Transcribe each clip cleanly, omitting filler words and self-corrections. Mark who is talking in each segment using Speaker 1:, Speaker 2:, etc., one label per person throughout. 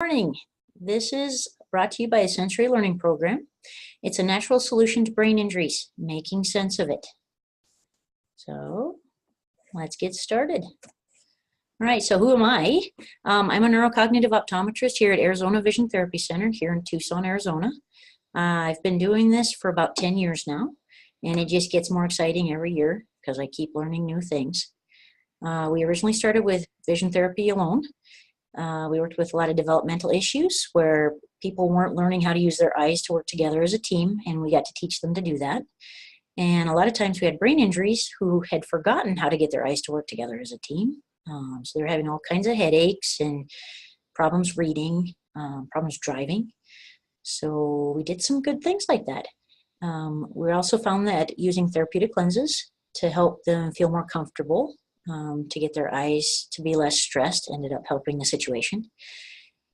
Speaker 1: Morning. This is brought to you by a sensory learning program. It's a natural solution to brain injuries, making sense of it. So let's get started. All right, so who am I? I'm a neurocognitive optometrist here at Arizona Vision Therapy Center here in Tucson, Arizona. I've been doing this for about 10 years now, and it just gets more exciting every year because I keep learning new things. We originally started with vision therapy alone. We worked with a lot of developmental issues where people weren't learning how to use their eyes to work together as a team, and we got to teach them to do that. And a lot of times we had brain injuries who had forgotten how to get their eyes to work together as a team. So they're having all kinds of headaches and problems reading, problems driving. So we did some good things like that. We also found that using therapeutic lenses to help them feel more comfortable, to get their eyes to be less stressed, ended up helping the situation.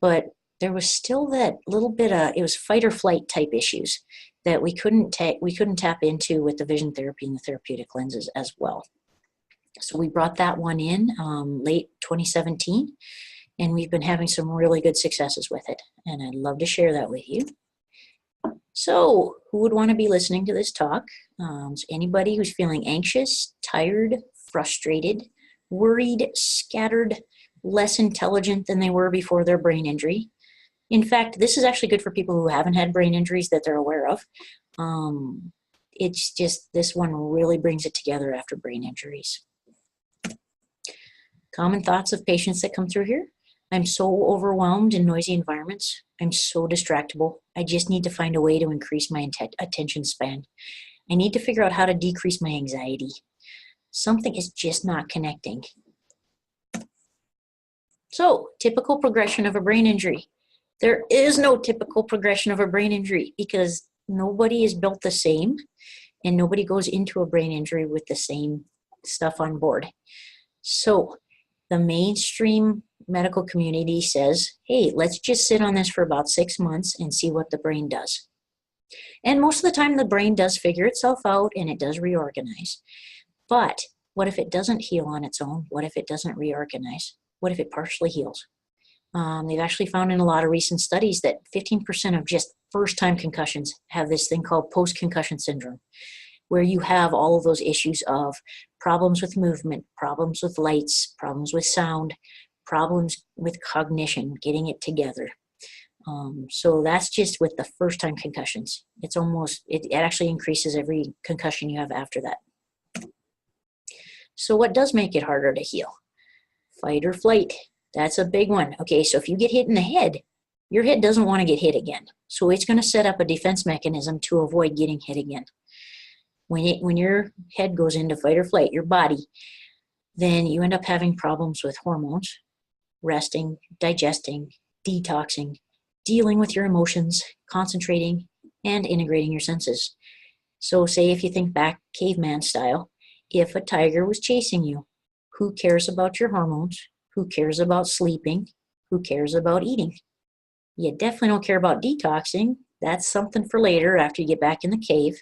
Speaker 1: But there was still that little bit of, it was fight or flight type issues that we couldn't tap into with the vision therapy and the therapeutic lenses as well. So we brought that one in late 2017, and we've been having some really good successes with it, and I'd love to share that with you. So who would want to be listening to this talk? Anybody who's feeling anxious, tired, frustrated, worried, scattered, less intelligent than they were before their brain injury. In fact, this is actually good for people who haven't had brain injuries that they're aware of. It's just, this one really brings it together after brain injuries. Common thoughts of patients that come through here. I'm so overwhelmed in noisy environments. I'm so distractible. I just need to find a way to increase my attention span. I need to figure out how to decrease my anxiety. Something is just not connecting. So, typical progression of a brain injury. There is no typical progression of a brain injury because nobody is built the same and nobody goes into a brain injury with the same stuff on board. So, the mainstream medical community says, hey, let's just sit on this for about 6 months and see what the brain does. And most of the time the brain does figure itself out and it does reorganize. But what if it doesn't heal on its own? What if it doesn't reorganize? What if it partially heals? They've actually found in a lot of recent studies that 15% of just first-time concussions have this thing called post-concussion syndrome, where you have all of those issues of problems with movement, problems with lights, problems with sound, problems with cognition, getting it together. So that's just with the first-time concussions. It's almost, it actually increases every concussion you have after that. So what does make it harder to heal? Fight or flight. That's a big one. Okay, so if you get hit in the head, your head doesn't want to get hit again. So it's going to set up a defense mechanism to avoid getting hit again. When your head goes into fight or flight, your body, then you end up having problems with hormones, resting, digesting, detoxing, dealing with your emotions, concentrating, and integrating your senses. So say if you think back caveman style, if a tiger was chasing you, who cares about your hormones? Who cares about sleeping? Who cares about eating? You definitely don't care about detoxing. That's something for later after you get back in the cave.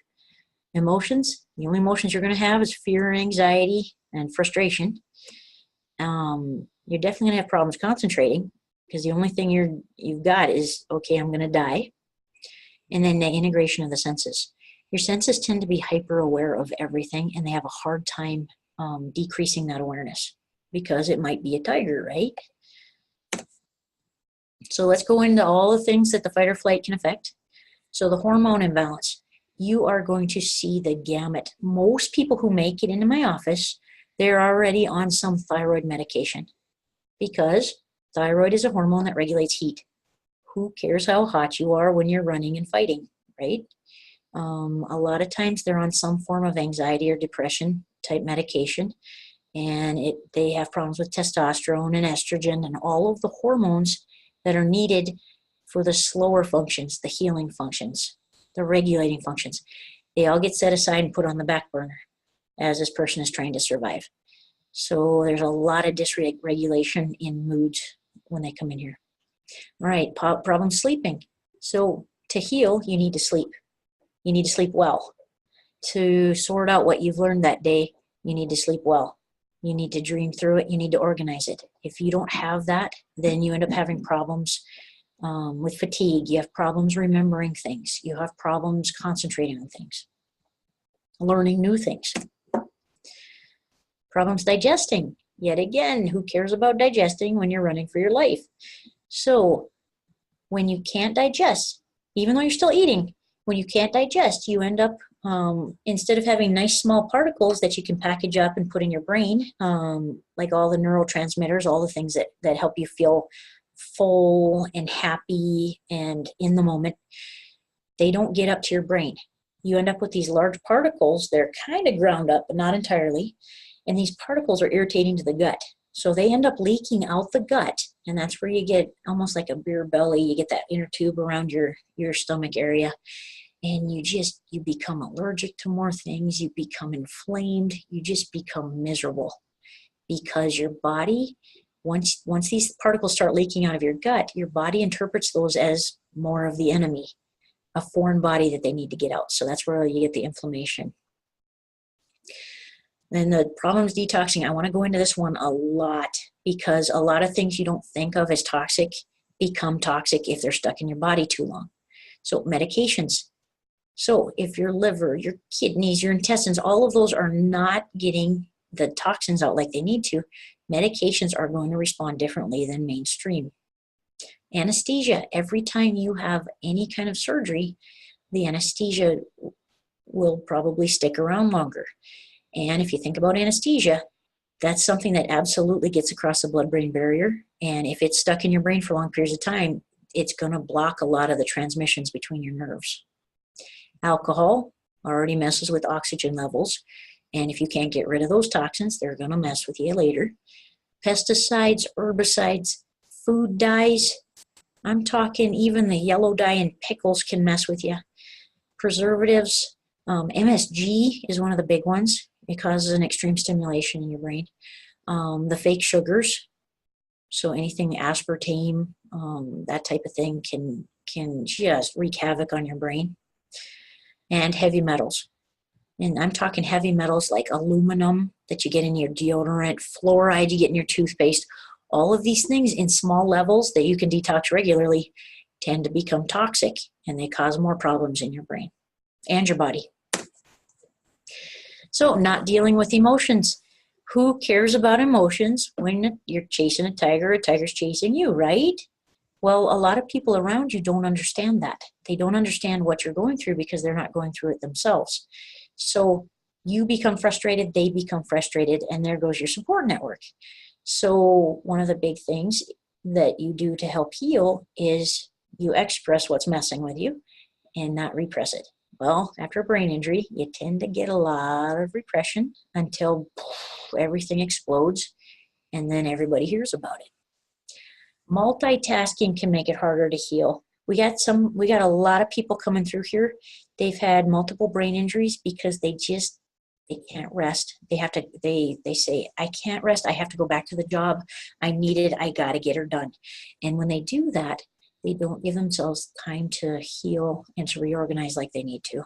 Speaker 1: Emotions, the only emotions you're going to have is fear, anxiety, and frustration. You're definitely going to have problems concentrating because the only thing you've got is, okay, I'm going to die. And then the integration of the senses. Your senses tend to be hyper aware of everything, and they have a hard time decreasing that awareness because it might be a tiger, right? So let's go into all the things that the fight or flight can affect. So the hormone imbalance, you are going to see the gamut. Most people who make it into my office, they're already on some thyroid medication because thyroid is a hormone that regulates heat. Who cares how hot you are when you're running and fighting, right? A lot of times they're on some form of anxiety or depression type medication, and they have problems with testosterone and estrogen and all of the hormones that are needed for the slower functions, the healing functions, the regulating functions. They all get set aside and put on the back burner as this person is trying to survive. So there's a lot of dysregulation in moods when they come in here. All right, problem sleeping. So to heal, you need to sleep. You need to sleep well. To sort out what you've learned that day, you need to sleep well. You need to dream through it. You need to organize it. If you don't have that, then you end up having problems with fatigue, you have problems remembering things, you have problems concentrating on things, learning new things, problems digesting. Yet again, who cares about digesting when you're running for your life? So when you can't digest, even though you're still eating, when you can't digest, you end up, instead of having nice small particles that you can package up and put in your brain, like all the neurotransmitters, all the things that help you feel full and happy and in the moment, they don't get up to your brain. You end up with these large particles. They're kind of ground up, but not entirely. And these particles are irritating to the gut. So they end up leaking out the gut, and that's where you get almost like a beer belly. You get that inner tube around your stomach area, and you become allergic to more things. You become inflamed. You just become miserable because your body, once these particles start leaking out of your gut, your body interprets those as more of the enemy, a foreign body that they need to get out. So that's where you get the inflammation. And the problems detoxing, I want to go into this one a lot because a lot of things you don't think of as toxic become toxic if they're stuck in your body too long. So medications. So if your liver, your kidneys, your intestines, all of those are not getting the toxins out like they need to, medications are going to respond differently than mainstream. Anesthesia. Every time you have any kind of surgery, the anesthesia will probably stick around longer. And if you think about anesthesia, that's something that absolutely gets across the blood-brain barrier. And if it's stuck in your brain for long periods of time, it's going to block a lot of the transmissions between your nerves. Alcohol already messes with oxygen levels. And if you can't get rid of those toxins, they're going to mess with you later. Pesticides, herbicides, food dyes. I'm talking even the yellow dye in pickles can mess with you. Preservatives. MSG is one of the big ones. It causes an extreme stimulation in your brain. The fake sugars, so anything aspartame, that type of thing can just wreak havoc on your brain. And heavy metals. And I'm talking heavy metals like aluminum that you get in your deodorant, fluoride you get in your toothpaste. All of these things in small levels that you can detox regularly tend to become toxic, and they cause more problems in your brain and your body. So not dealing with emotions. Who cares about emotions when you're chasing a tiger's chasing you, right? Well, a lot of people around you don't understand that. They don't understand what you're going through because they're not going through it themselves. So you become frustrated, they become frustrated, and there goes your support network. So one of the big things that you do to help heal is you express what's messing with you and not repress it. Well, after a brain injury, you tend to get a lot of repression until everything explodes, and then everybody hears about it. Multitasking can make it harder to heal. We got a lot of people coming through here. They've had multiple brain injuries because they can't rest. They say, I can't rest. I have to go back to the job. I need it. I got to get her done. And when they do that, they don't give themselves time to heal and to reorganize like they need to.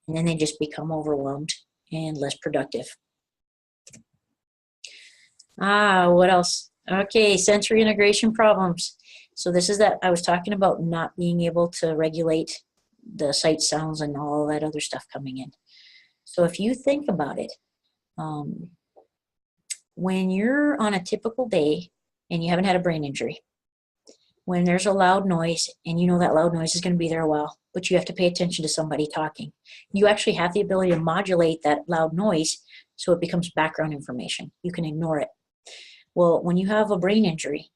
Speaker 1: And then they just become overwhelmed and less productive. What else? Okay, sensory integration problems. So this is that I was talking about not being able to regulate the sight, sounds, and all that other stuff coming in. So if you think about it, when you're on a typical day and you haven't had a brain injury, when there's a loud noise and you know that loud noise is going to be there a while, but you have to pay attention to somebody talking, you actually have the ability to modulate that loud noise so it becomes background information. You can ignore it. Well, when you have a brain injury,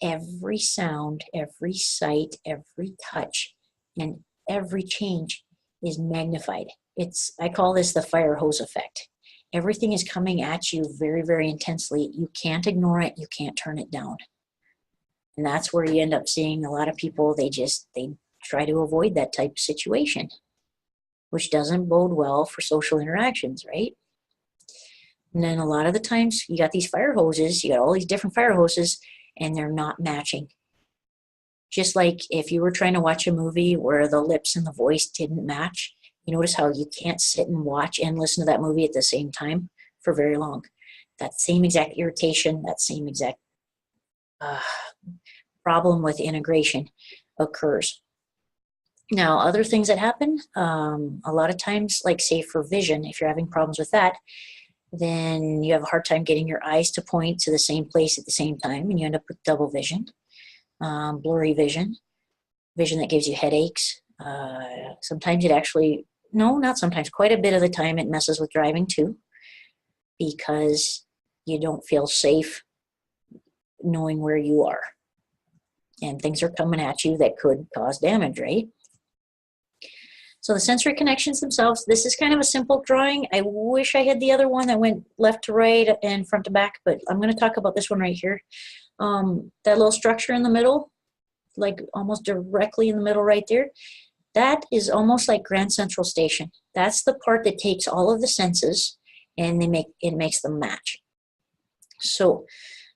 Speaker 1: every sound, every sight, every touch, and every change is magnified. I call this the fire hose effect. Everything is coming at you very, very intensely. You can't ignore it. You can't turn it down. And that's where you end up seeing a lot of people, they try to avoid that type of situation, which doesn't bode well for social interactions, right? And then a lot of the times you got these fire hoses, you got all these different fire hoses, and they're not matching. Just like if you were trying to watch a movie where the lips and the voice didn't match, you notice how you can't sit and watch and listen to that movie at the same time for very long. That same exact irritation, that same exact problem with integration occurs. Now, other things that happen, a lot of times, like say for vision, if you're having problems with that, then you have a hard time getting your eyes to point to the same place at the same time, and you end up with double vision, blurry vision, vision that gives you headaches. Sometimes it actually, no, not sometimes, quite a bit of the time it messes with driving too, because you don't feel safe knowing where you are. And things are coming at you that could cause damage, right? So the sensory connections themselves, this is kind of a simple drawing. I wish I had the other one that went left to right and front to back, but I'm going to talk about this one right here. That little structure in the middle, like almost directly in the middle right there, that is almost like Grand Central Station. That's the part that takes all of the senses and it makes them match. So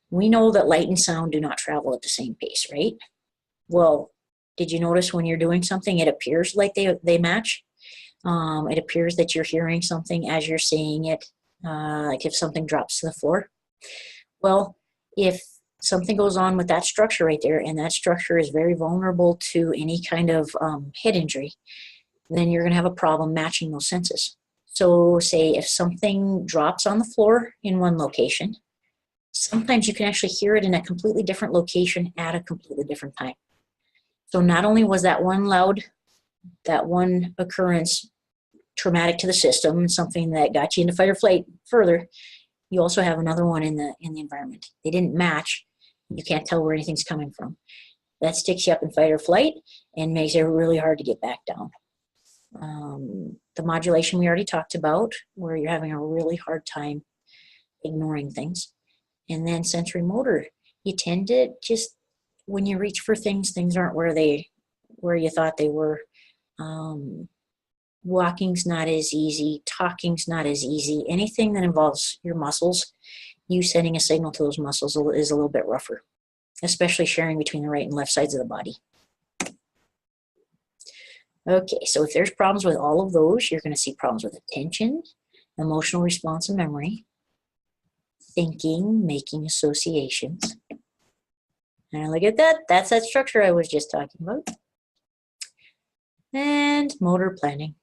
Speaker 1: we know that light and sound do not travel at the same pace, right? Well, did you notice when you're doing something, it appears like they match? It appears that you're hearing something as you're saying it, like if something drops to the floor. Well, if something goes on with that structure right there, and that structure is very vulnerable to any kind of head injury, then you're going to have a problem matching those senses. So say if something drops on the floor in one location, sometimes you can actually hear it in a completely different location at a completely different time. So not only was that one occurrence traumatic to the system and something that got you into fight or flight further, you also have another one in the environment. They didn't match. You can't tell where anything's coming from. That sticks you up in fight or flight and makes it really hard to get back down. The modulation we already talked about, where you're having a really hard time ignoring things. And then sensory motor, you tend to just, when you reach for things, things aren't where you thought they were. Walking's not as easy. Talking's not as easy. Anything that involves your muscles, you sending a signal to those muscles is a little bit rougher, especially sharing between the right and left sides of the body. Okay, so if there's problems with all of those, you're going to see problems with attention, emotional response and memory, thinking, making associations. And look at that. That's that structure I was just talking about. And motor planning.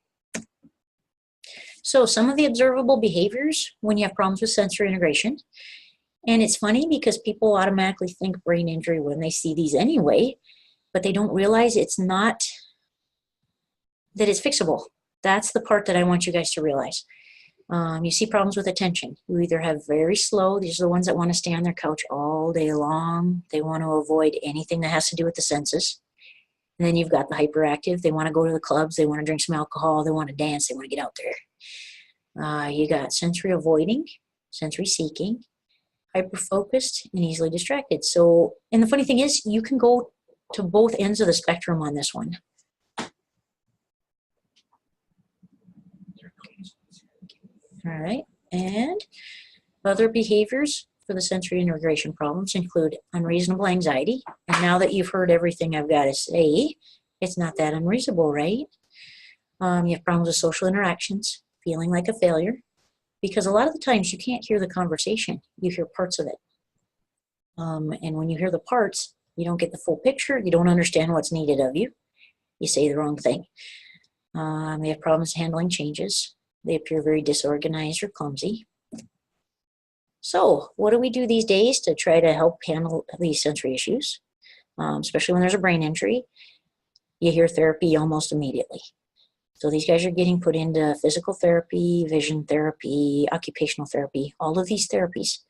Speaker 1: So some of the observable behaviors when you have problems with sensory integration, and it's funny because people automatically think brain injury when they see these anyway, but they don't realize it's not, that it's fixable. That's the part that I want you guys to realize. You see problems with attention. You either have very slow, these are the ones that want to stay on their couch all day long. They want to avoid anything that has to do with the senses. And then you've got the hyperactive. They want to go to the clubs. They want to drink some alcohol. They want to dance. They want to get out there. You got sensory avoiding, sensory seeking, hyper-focused, and easily distracted. So, and the funny thing is, you can go to both ends of the spectrum on this one. All right, and other behaviors for the sensory integration problems include unreasonable anxiety. And now that you've heard everything I've got to say, it's not that unreasonable, right? You have problems with social interactions, feeling like a failure, because a lot of the times you can't hear the conversation, you hear parts of it. And when you hear the parts, you don't get the full picture, you don't understand what's needed of you, you say the wrong thing. They have problems handling changes. They appear very disorganized or clumsy. So what do we do these days to try to help handle these sensory issues? Especially when there's a brain injury, you hear therapy almost immediately. So these guys are getting put into physical therapy, vision therapy, occupational therapy, all of these therapies.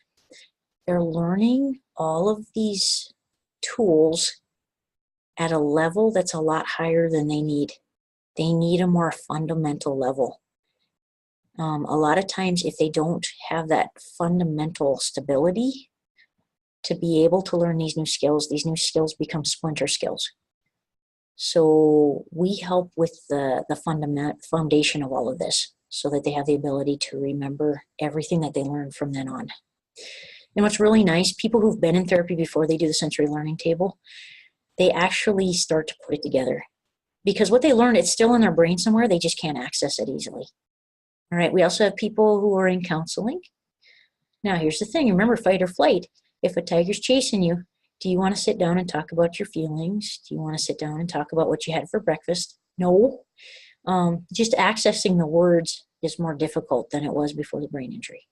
Speaker 1: They're learning all of these tools at a level that's a lot higher than they need. They need a more fundamental level. A lot of times, if they don't have that fundamental stability to be able to learn these new skills become splinter skills. So we help with the foundation of all of this so that they have the ability to remember everything that they learned from then on. And what's really nice, people who've been in therapy before they do the sensory learning table, they actually start to put it together. Because what they learned, it's still in their brain somewhere, they just can't access it easily. All right, we also have people who are in counseling. Now, here's the thing. Remember, fight or flight. If a tiger's chasing you, Do you want to sit down and talk about your feelings? Do you want to sit down and talk about what you had for breakfast? No. Just accessing the words is more difficult than it was before the brain injury.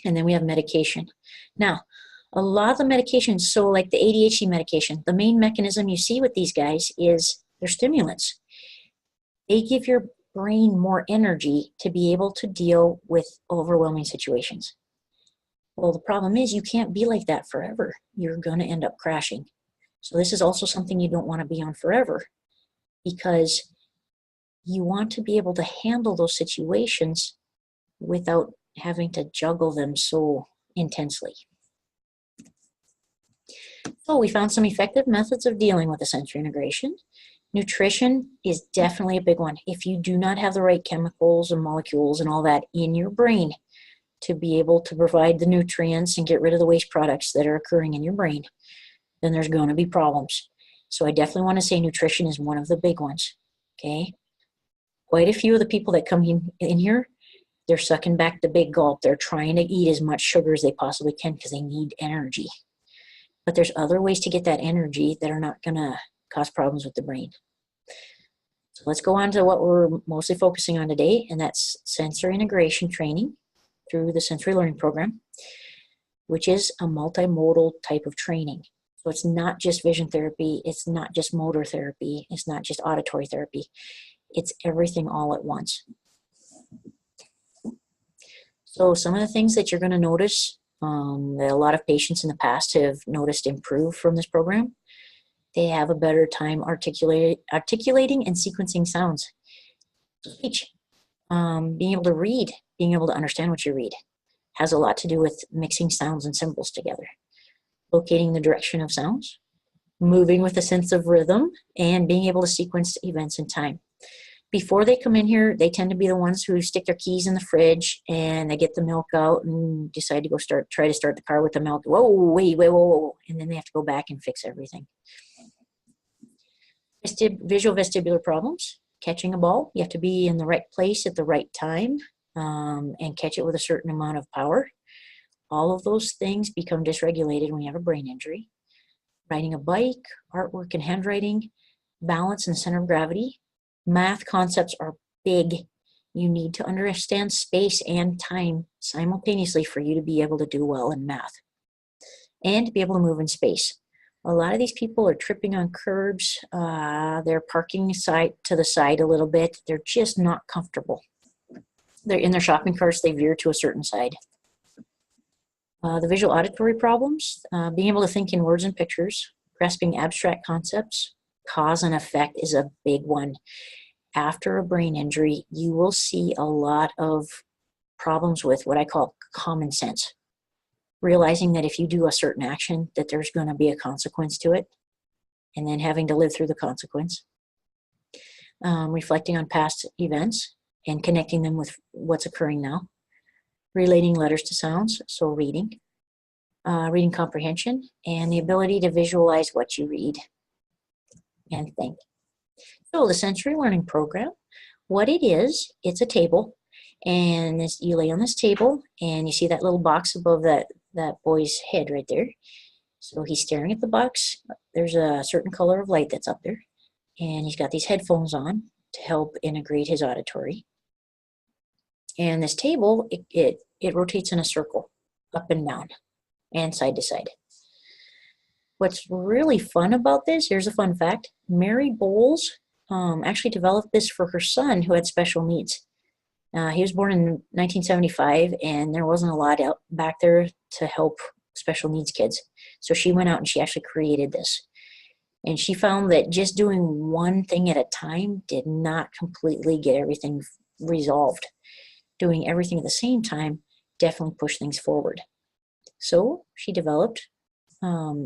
Speaker 1: And then we have medication. Now, a lot of the medications, so like the ADHD medication, the main mechanism you see with these guys is they're stimulants. They give your brain more energy to be able to deal with overwhelming situations. Well, the problem is you can't be like that forever. You're going to end up crashing. So this is also something you don't want to be on forever, because you want to be able to handle those situations without having to juggle them so intensely. So we found some effective methods of dealing with the sensory integration. Nutrition is definitely a big one. If you do not have the right chemicals and molecules and all that in your brain to be able to provide the nutrients and get rid of the waste products that are occurring in your brain, then there's going to be problems. So I definitely want to say nutrition is one of the big ones. Okay. Quite a few of the people that come in here, they're sucking back the big gulp. They're trying to eat as much sugar as they possibly can because they need energy. But there's other ways to get that energy that are not going to cause problems with the brain. So let's go on to what we're mostly focusing on today, and that's sensory integration training through the sensory learning program, which is a multimodal type of training. So it's not just vision therapy, it's not just motor therapy, it's not just auditory therapy, it's everything all at once. So some of the things that you're going to notice that a lot of patients in the past have noticed improve from this program, they have a better time articulating and sequencing sounds. Speech, being able to read, being able to understand what you read, has a lot to do with mixing sounds and symbols together. Locating the direction of sounds, moving with a sense of rhythm, and being able to sequence events in time. Before they come in here, they tend to be the ones who stick their keys in the fridge and they get the milk out and decide to go try to start the car with the milk. Whoa, wait, whoa. And then they have to go back and fix everything. Visual vestibular problems, catching a ball. You have to be in the right place at the right time and catch it with a certain amount of power. All of those things become dysregulated when you have a brain injury. Riding a bike, artwork and handwriting, balance and center of gravity. Math concepts are big. You need to understand space and time simultaneously for you to be able to do well in math and to be able to move in space. A lot of these people are tripping on curbs. They're parking to the side a little bit. They're just not comfortable. They're in their shopping carts, they veer to a certain side. The visual auditory problems, being able to think in words and pictures, grasping abstract concepts, cause and effect is a big one. After a brain injury, you will see a lot of problems with what I call common sense. Realizing that if you do a certain action, that there's going to be a consequence to it, and then having to live through the consequence. Reflecting on past events and connecting them with what's occurring now. Relating letters to sounds, so reading. Reading comprehension, and the ability to visualize what you read and think. So the sensory learning program, what it is, it's a table, and you lay on this table, and you see that little box above that boy's head right there. So he's staring at the box. There's a certain color of light that's up there, and he's got these headphones on to help integrate his auditory. And this table, it rotates in a circle, up and down, and side to side. What's really fun about this, here's a fun fact, Mary Bowles actually developed this for her son who had special needs. He was born in 1975, and there wasn't a lot out back there to help special needs kids. So she went out and she actually created this. And she found that just doing one thing at a time did not completely get everything resolved. Doing everything at the same time definitely pushed things forward. So she developed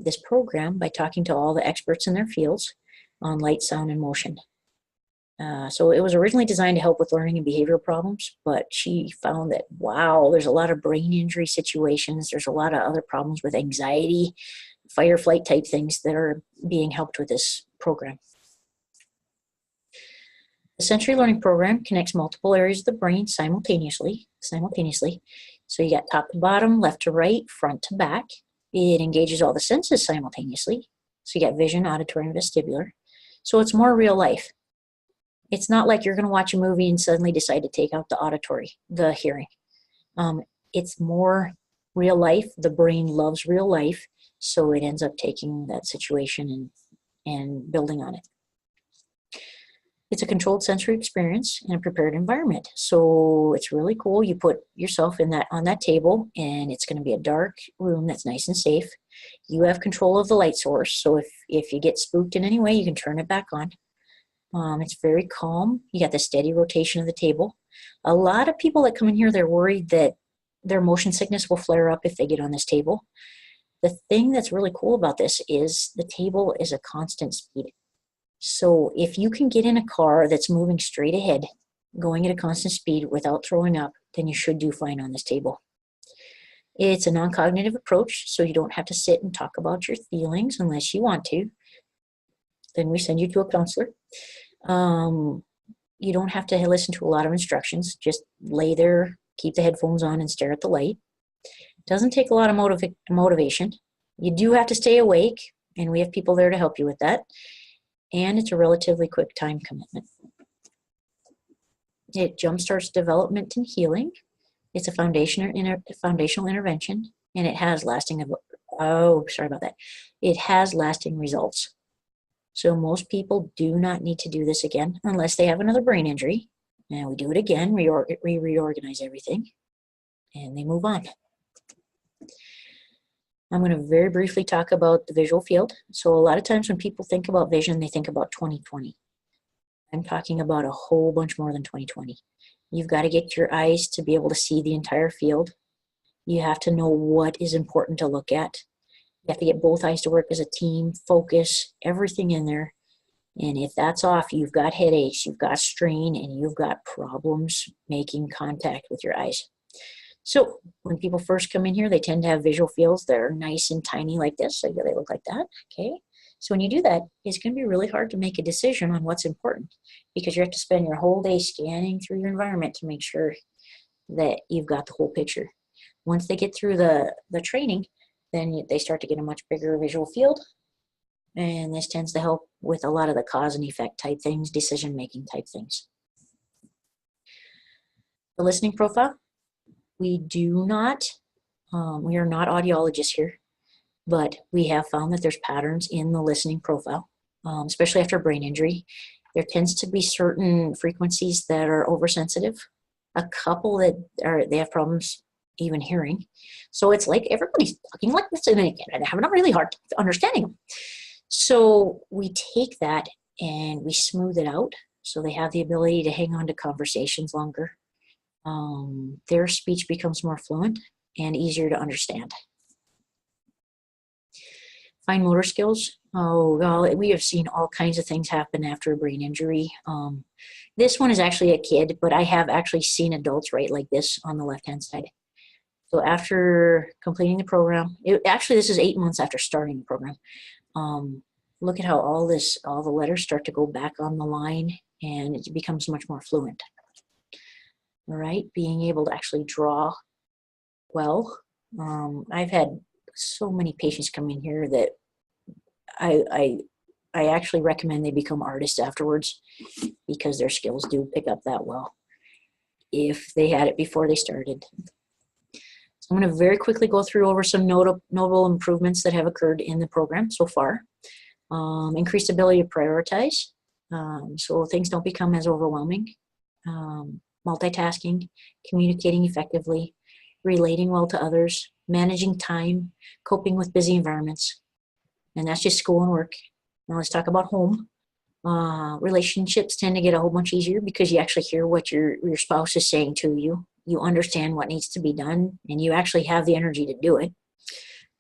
Speaker 1: this program by talking to all the experts in their fields on light, sound, and motion. So it was originally designed to help with learning and behavioral problems, but she found that, wow, there's a lot of brain injury situations. There's a lot of other problems with anxiety, fight or flight type things that are being helped with this program. The sensory learning program connects multiple areas of the brain simultaneously. So you got top to bottom, left to right, front to back. It engages all the senses simultaneously. So you got vision, auditory, and vestibular. So it's more real life. It's not like you're going to watch a movie and suddenly decide to take out the auditory, the hearing. It's more real life. The brain loves real life, so it ends up taking that situation and building on it. It's a controlled sensory experience in a prepared environment. So it's really cool. You put yourself in on that table, and it's going to be a dark room that's nice and safe. You have control of the light source, so if you get spooked in any way, you can turn it back on. It's very calm. You got the steady rotation of the table. A lot of people that come in here, they're worried that their motion sickness will flare up if they get on this table. The thing that's really cool about this is the table is a constant speed. So if you can get in a car that's moving straight ahead, going at a constant speed without throwing up, then you should do fine on this table. It's a non-cognitive approach, so you don't have to sit and talk about your feelings unless you want to. Then we send you to a counselor. You don't have to listen to a lot of instructions. Just lay there, keep the headphones on, and stare at the light. It doesn't take a lot of motivation. You do have to stay awake, and we have people there to help you with that. And it's a relatively quick time commitment. It jumpstarts development and healing. It's a foundational intervention, and it has lasting It has lasting results. So most people do not need to do this again unless they have another brain injury. And we do it again, we reorganize everything, and they move on. I'm going to very briefly talk about the visual field. So a lot of times when people think about vision, they think about 20/20. I'm talking about a whole bunch more than 20/20. You've got to get your eyes to be able to see the entire field. You have to know what is important to look at. You have to get both eyes to work as a team, focus, everything in there. And if that's off, you've got headaches, you've got strain, and you've got problems making contact with your eyes. So when people first come in here, they tend to have visual fields that are nice and tiny like this. So they look like that, okay? So when you do that, it's going to be really hard to make a decision on what's important because you have to spend your whole day scanning through your environment to make sure that you've got the whole picture. Once they get through the training, then they start to get a much bigger visual field. And this tends to help with a lot of the cause and effect type things, decision-making type things. The listening profile. We are not audiologists here, but we have found that there's patterns in the listening profile, especially after a brain injury. There tends to be certain frequencies that are oversensitive. A couple they have problems even hearing. So it's like everybody's talking like this and they're having a really hard time understanding them. So we take that and we smooth it out so they have the ability to hang on to conversations longer. Their speech becomes more fluent and easier to understand. Fine motor skills. Oh, well, we have seen all kinds of things happen after a brain injury. This one is actually a kid, but I have actually seen adults write like this on the left-hand side. So after completing the program, this is 8 months after starting the program. Look at how all the letters start to go back on the line and it becomes much more fluent. All right, being able to actually draw well. I've had so many patients come in here that I actually recommend they become artists afterwards because their skills do pick up that well if they had it before they started. So I'm going to very quickly go over some notable improvements that have occurred in the program so far. Increased ability to prioritize, so things don't become as overwhelming. Multitasking, communicating effectively, relating well to others, managing time, coping with busy environments. And that's just school and work. Now let's talk about home. Relationships tend to get a whole bunch easier because you actually hear what your spouse is saying to you. You understand what needs to be done, and you actually have the energy to do it.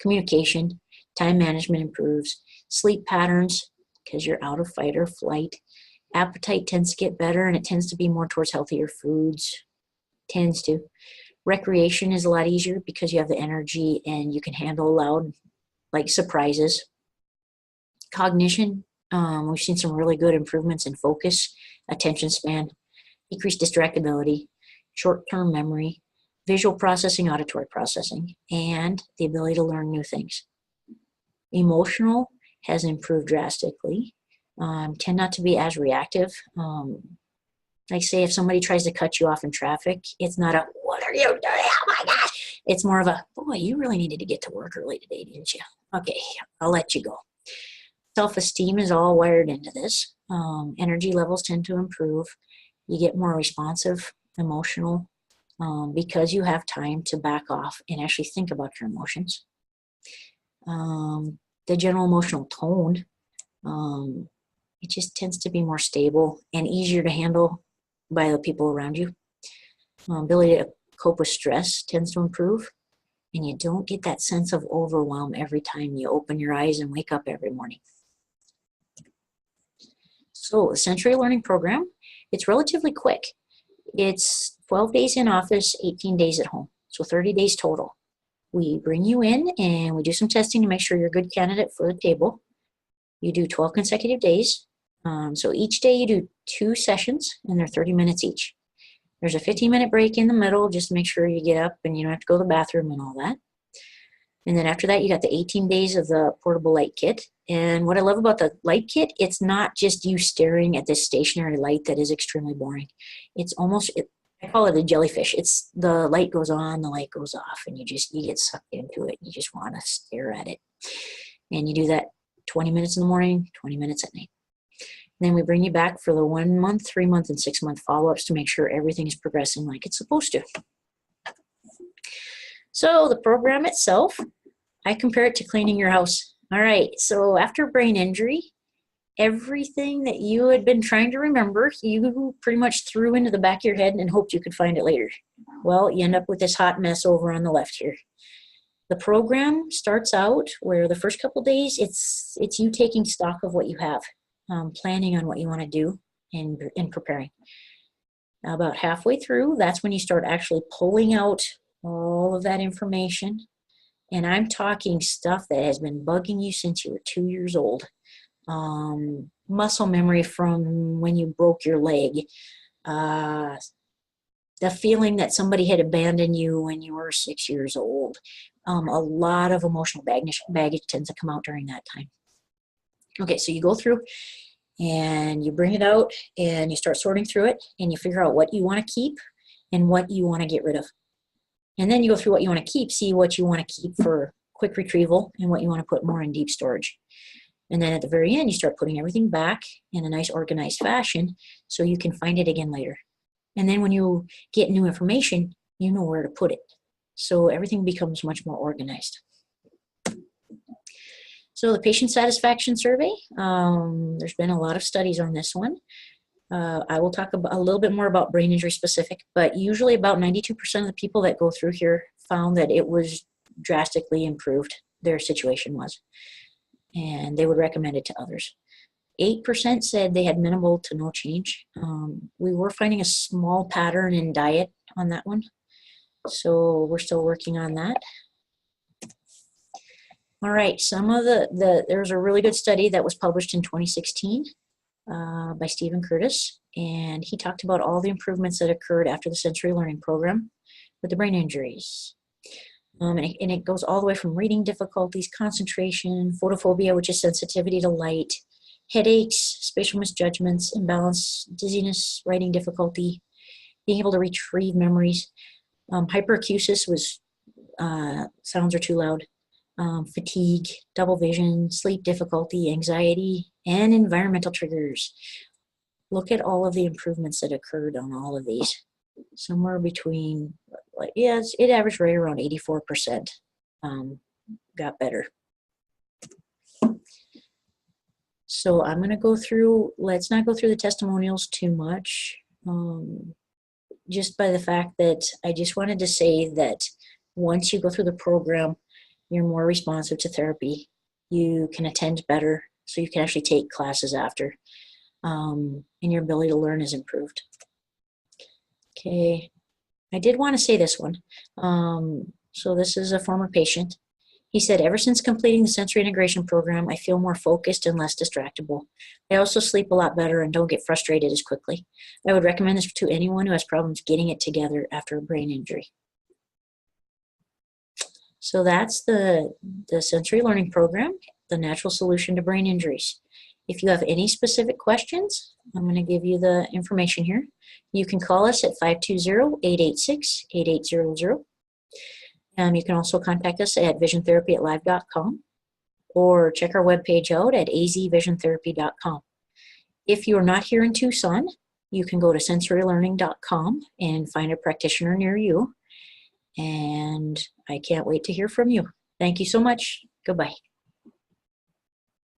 Speaker 1: Communication, time management improves. Sleep patterns, because you're out of fight or flight. Appetite tends to get better, and it tends to be more towards healthier foods. Tends to. Recreation is a lot easier because you have the energy and you can handle loud, like surprises. Cognition, we've seen some really good improvements in focus, attention span, decreased distractibility, short-term memory, visual processing, auditory processing, and the ability to learn new things. Emotional has improved drastically. Tend not to be as reactive. Like say if somebody tries to cut you off in traffic, it's not a, what are you doing? Oh my gosh. It's more of a, boy, you really needed to get to work early today, didn't you? Okay, I'll let you go. Self-esteem is all wired into this. Energy levels tend to improve. You get more responsive, emotional, because you have time to back off and actually think about your emotions. The general emotional tone, it just tends to be more stable and easier to handle by the people around you. Ability to cope with stress tends to improve, and you don't get that sense of overwhelm every time you open your eyes and wake up every morning. So the Sensory Learning Program, it's relatively quick. It's 12 days in office, 18 days at home, so 30 days total. We bring you in and we do some testing to make sure you're a good candidate for the table. You do 12 consecutive days. So each day you do 2 sessions and they're 30 minutes each. There's a 15-minute break in the middle just to make sure you get up and you don't have to go to the bathroom and all that. And then after that, you got the 18 days of the portable light kit. And what I love about the light kit, it's not just you staring at this stationary light that is extremely boring. It's almost, I call it a jellyfish. It's the light goes on, the light goes off, and you get sucked into it. You just want to stare at it. And you do that 20 minutes in the morning, 20 minutes at night. And then we bring you back for the 1 month, 3 month, and 6 month follow-ups to make sure everything is progressing like it's supposed to. So the program itself, I compare it to cleaning your house. All right, so after brain injury, everything that you had been trying to remember, you pretty much threw into the back of your head and hoped you could find it later. Well, you end up with this hot mess over on the left here. The program starts out where the first couple days, it's you taking stock of what you have, planning on what you want to do and preparing. About halfway through, that's when you start actually pulling out all of that information. And I'm talking stuff that has been bugging you since you were 2 years old. Muscle memory from when you broke your leg. The feeling that somebody had abandoned you when you were 6 years old. A lot of emotional baggage tends to come out during that time. Okay, so you go through and you bring it out and you start sorting through it and you figure out what you want to keep and what you want to get rid of. And then you go through what you want to keep, see what you want to keep for quick retrieval and what you want to put more in deep storage. And then at the very end, you start putting everything back in a nice organized fashion so you can find it again later. And then when you get new information, you know where to put it. So everything becomes much more organized. So the patient satisfaction survey, there's been a lot of studies on this one. I will talk a little bit more about brain injury specific, but usually about 92% of the people that go through here found that it was drastically improved, their situation was, and they would recommend it to others. 8% said they had minimal to no change. We were finding a small pattern in diet on that one, so we're still working on that. All right, some of there's a really good study that was published in 2016 by Stephen Curtis, and he talked about all the improvements that occurred after the sensory learning program with the brain injuries. And it goes all the way from reading difficulties, concentration, photophobia, which is sensitivity to light, headaches, spatial misjudgments, imbalance, dizziness, writing difficulty, being able to retrieve memories. Hyperacusis was sounds are too loud. Fatigue, double vision, sleep difficulty, anxiety, and environmental triggers. Look at all of the improvements that occurred on all of these. Somewhere between, it averaged right around 84%. Got better. So I'm going to go through, let's not go through the testimonials too much. Just by the fact that I just wanted to say that once you go through the program, you're more responsive to therapy. You can attend better, so you can actually take classes after. And your ability to learn is improved. Okay, I did want to say this one. So this is a former patient. He said, ever since completing the sensory integration program, I feel more focused and less distractible. I also sleep a lot better and don't get frustrated as quickly. I would recommend this to anyone who has problems getting it together after a brain injury. So that's the sensory learning program, the natural solution to brain injuries. If you have any specific questions, I'm going to give you the information here. You can call us at 520-886-8800. You can also contact us at visiontherapy@live.com or check our webpage out at azvisiontherapy.com. If you're not here in Tucson, you can go to sensorylearning.com and find a practitioner near you. And I can't wait to hear from you. Thank you so much. Goodbye.